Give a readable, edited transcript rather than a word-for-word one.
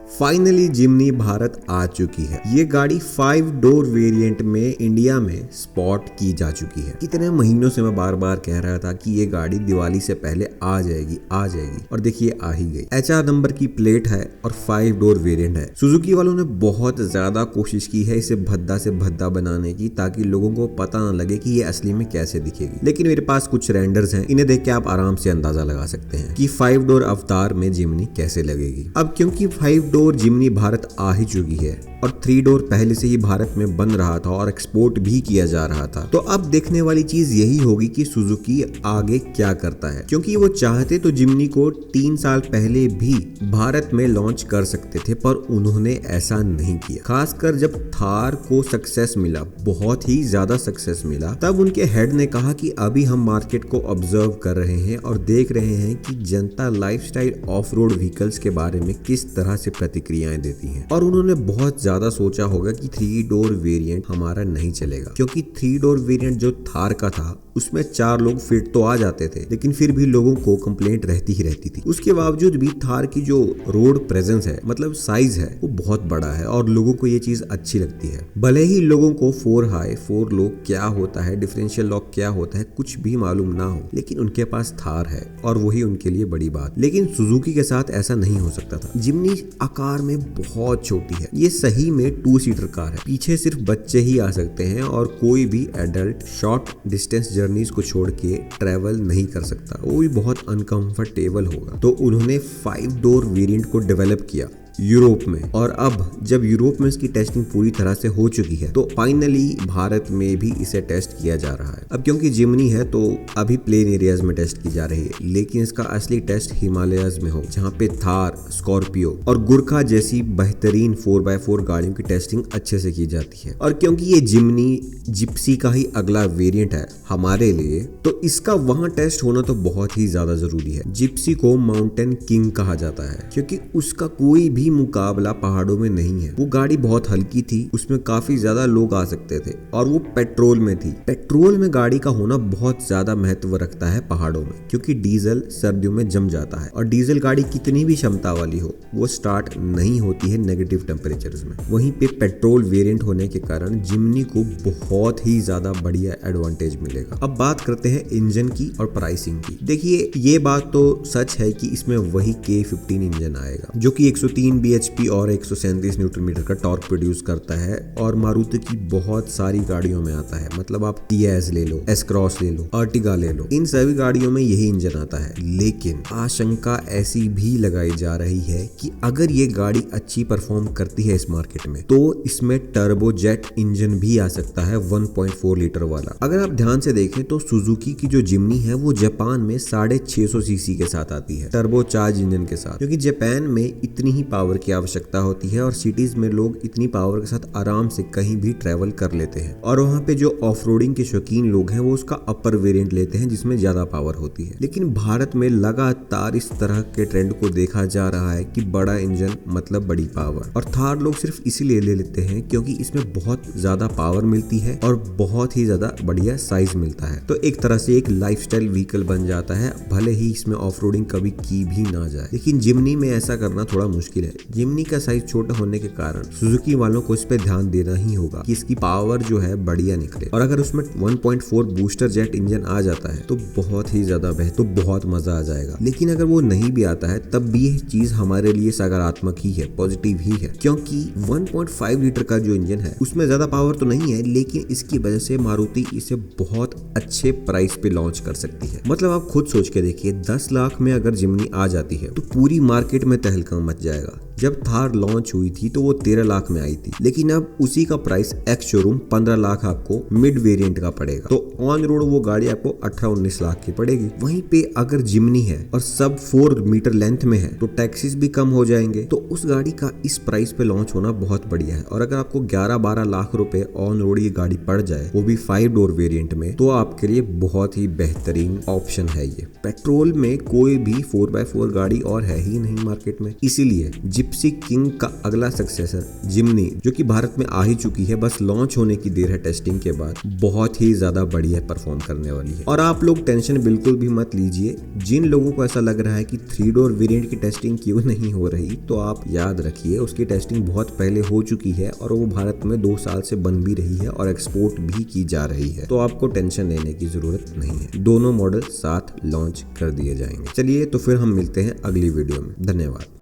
Finally जिमनी भारत आ चुकी है। ये गाड़ी 5 डोर वेरिएंट में इंडिया में स्पॉट की जा चुकी है। कितने महीनों से मैं बार बार कह रहा था कि ये गाड़ी दिवाली से पहले आ जाएगी और देखिए आ ही गई। HR नंबर की प्लेट है और 5 डोर वेरिएंट है। सुजुकी वालों ने बहुत ज्यादा कोशिश की है इसे भद्दा से भद्दा बनाने की, ताकि लोगों को पता ना लगे कि ये असली में कैसे दिखेगी। लेकिन मेरे पास कुछ रेंडर्स हैं, इन्हें देख के आप आराम से अंदाजा लगा सकते हैं कि 5 डोर अवतार में जिमनी कैसे लगेगी। अब क्योंकि 5 डोर जिमनी भारत आ ही चुकी है और 3 डोर पहले से ही भारत में बन रहा था और एक्सपोर्ट भी किया जा रहा था, तो अब देखने वाली चीज यही होगी कि सुजुकी आगे क्या करता है। क्योंकि वो चाहते तो जिमनी को 3 साल पहले भी भारत में लॉन्च कर सकते थे, पर उन्होंने ऐसा नहीं किया। खासकर जब थार को सक्सेस मिला, बहुत ही ज्यादा सक्सेस मिला, तब उनके हेड ने कहा कि अभी हम मार्केट को ऑब्जर्व कर रहे हैं और देख रहे हैं कि जनता लाइफस्टाइल ऑफ रोड व्हीकल्स के बारे में किस तरह से प्रतिक्रियाएं देती हैं। और उन्होंने बहुत ज्यादा सोचा होगा कि 3 डोर वेरिएंट हमारा नहीं चलेगा, क्योंकि 3 डोर वेरिएंट जो थार का था उसमें 4 लोग फिट तो आ जाते थे, लेकिन फिर भी लोगों को कंप्लेंट रहती ही रहती थी। उसके बावजूद भी थार की जो रोड प्रेजेंस है, मतलब साइज है, वो बहुत बड़ा है और लोगों को ये चीज अच्छी लगती है। भले ही लोगों को 4 हाई 4 लो क्या होता है, डिफरेंशियल लॉक क्या होता है, कुछ भी मालूम ना हो, लेकिन उनके पास थार है और वही उनके लिए बड़ी बात। लेकिन सुजुकी के साथ ऐसा नहीं हो सकता था। जिमनी आकार में बहुत छोटी है, ये सही में 2 सीटर कार है। पीछे सिर्फ बच्चे ही आ सकते हैं और कोई भी एडल्ट शॉर्ट डिस्टेंस जर्नीज को छोड़ के ट्रेवल नहीं कर सकता, वो भी बहुत अनकंफर्टेबल होगा। तो उन्होंने 5 डोर वेरिएंट को डेवलप किया यूरोप में, और अब जब यूरोप में इसकी टेस्टिंग पूरी तरह से हो चुकी है, तो फाइनली भारत में भी इसे टेस्ट किया जा रहा है। अब क्योंकि जिमनी है तो अभी प्लेन एरियाज में टेस्ट की जा रही है, लेकिन इसका असली टेस्ट हिमालयाज में हो, जहाँ पे थार, स्कॉर्पियो और गुरखा जैसी बेहतरीन 4x4 गाड़ियों की टेस्टिंग अच्छे से की जाती है। और क्योंकि ये जिमनी जिप्सी का ही अगला वेरिएंट है हमारे लिए, तो इसका वहां टेस्ट होना तो बहुत ही ज्यादा जरूरी है। जिप्सी को माउंटेन किंग कहा जाता है, क्योंकि उसका कोई भी मुकाबला पहाड़ों में नहीं है। वो गाड़ी बहुत हल्की थी, उसमें काफी ज्यादा लोग आ सकते थे और वो पेट्रोल में थी। पेट्रोल में गाड़ी का होना बहुत ज्यादा महत्व रखता है पहाड़ों में, क्योंकि डीजल सर्दियों में जम जाता है और डीजल गाड़ी कितनी भी क्षमता वाली हो, वो स्टार्ट नहीं होती है नेगेटिव टेम्परेचर्स में। वहीं पे पेट्रोल वेरिएंट होने के कारण जिमनी को बहुत ही ज्यादा बढ़िया एडवांटेज मिलेगा। अब बात करते हैं इंजन की और प्राइसिंग की। देखिए, ये बात तो सच है कि इसमें वही K15 इंजन आएगा, जो कि 103 bhp और 137 न्यूटन मीटर का टॉर्क प्रोड्यूस करता है और मारुति की बहुत सारी गाड़ियों में आता है। मतलब आप टीएस ले लो, एस क्रॉस ले लो, अर्टिगा ले लो, इन सभी गाड़ियों में यही इंजन आता है। लेकिन आशंका ऐसी भी लगाई जा रही है कि अगर ये गाड़ी अच्छी परफॉर्म करती है इस मार्केट में, तो इसमें टर्बो जेट इंजन भी आ सकता है 1.4 लीटर वाला। अगर आप ध्यान से देखें तो सुजुकी की जो जिमनी है वो जापान में 650 सीसी के साथ आती है, टर्बो चार्ज इंजन के साथ, क्योंकि जापान में इतनी ही पावर की आवश्यकता होती है और सिटीज में लोग इतनी पावर के साथ आराम से कहीं भी ट्रेवल कर लेते हैं। और वहाँ पे जो ऑफ रोडिंग के शौकीन लोग हैं वो उसका अपर वेरिएंट लेते हैं जिसमें ज्यादा पावर होती है। लेकिन भारत में लगातार इस तरह के ट्रेंड को देखा जा रहा है कि बड़ा इंजन मतलब बड़ी पावर, और थार लोग सिर्फ इसीलिए ले लेते हैं क्योंकि इसमें बहुत ज्यादा पावर मिलती है और बहुत ही ज्यादा बढ़िया साइज मिलता है। तो एक तरह से एक लाइफस्टाइल व्हीकल बन जाता है, भले ही इसमें ऑफ रोडिंग कभी की भी ना जाए। लेकिन जिमनी में ऐसा करना थोड़ा मुश्किल है। जिमनी का साइज छोटा होने के कारण सुजुकी वालों को इस पे ध्यान देना ही होगा कि इसकी पावर जो है बढ़िया निकले, और अगर उसमें 1.4 बूस्टर जेट इंजन आ जाता है तो बहुत ही ज्यादा बेहतर, तो बहुत मजा आ जाएगा। लेकिन अगर वो नहीं भी आता है तब भी ये चीज हमारे लिए सकारात्मक ही है, पॉजिटिव ही है, क्योंकि 1.5 लीटर का जो इंजन है उसमें ज्यादा पावर तो नहीं है, लेकिन इसकी वजह से मारुति इसे बहुत अच्छे प्राइस पे लॉन्च कर सकती है। मतलब आप खुद सोच के देखिए, 10 लाख में अगर जिमनी आ जाती है तो पूरी मार्केट में तहलका मच जाएगा। जब थार लॉन्च हुई थी तो वो 13 लाख में आई थी, लेकिन अब उसी का प्राइस एक्स शोरूम 15 लाख आपको मिड वेरिएंट का पड़ेगा, तो ऑन रोड वो गाड़ी आपको 18-19 लाख की पड़ेगी। वहीं पे अगर जिमनी है और सब 4 मीटर लेंथ में है तो टैक्सेस भी कम हो जाएंगे, तो उस गाड़ी का इस प्राइस पे लॉन्च होना बहुत बढ़िया है। और अगर आपको 11-12 लाख रुपए ऑन रोड ये गाड़ी पड़ जाए, वो भी 5 डोर वेरिएंट में, तो आपके लिए बहुत ही बेहतरीन ऑप्शन है ये। पेट्रोल में कोई भी 4x4 गाड़ी और है ही नहीं मार्केट में, इसीलिए जिप्सी किंग का अगला सक्सेसर जिमनी, जो कि भारत में आ ही चुकी है, बस लॉन्च होने की देर है टेस्टिंग के बाद, बहुत ही ज्यादा बढ़िया परफॉर्म करने वाली है। और आप लोग टेंशन बिल्कुल भी मत लीजिए, जिन लोगों को ऐसा लग रहा है कि 3 डोर वेरिएंट की टेस्टिंग क्यों नहीं हो रही, तो आप याद रखिए उसकी टेस्टिंग बहुत पहले हो चुकी है और वो भारत में 2 साल से बन भी रही है और एक्सपोर्ट भी की जा रही है, तो आपको टेंशन लेने की जरूरत नहीं है। दोनों मॉडल साथ लॉन्च कर दिए जाएंगे। चलिए तो फिर हम मिलते हैं अगली वीडियो में। धन्यवाद।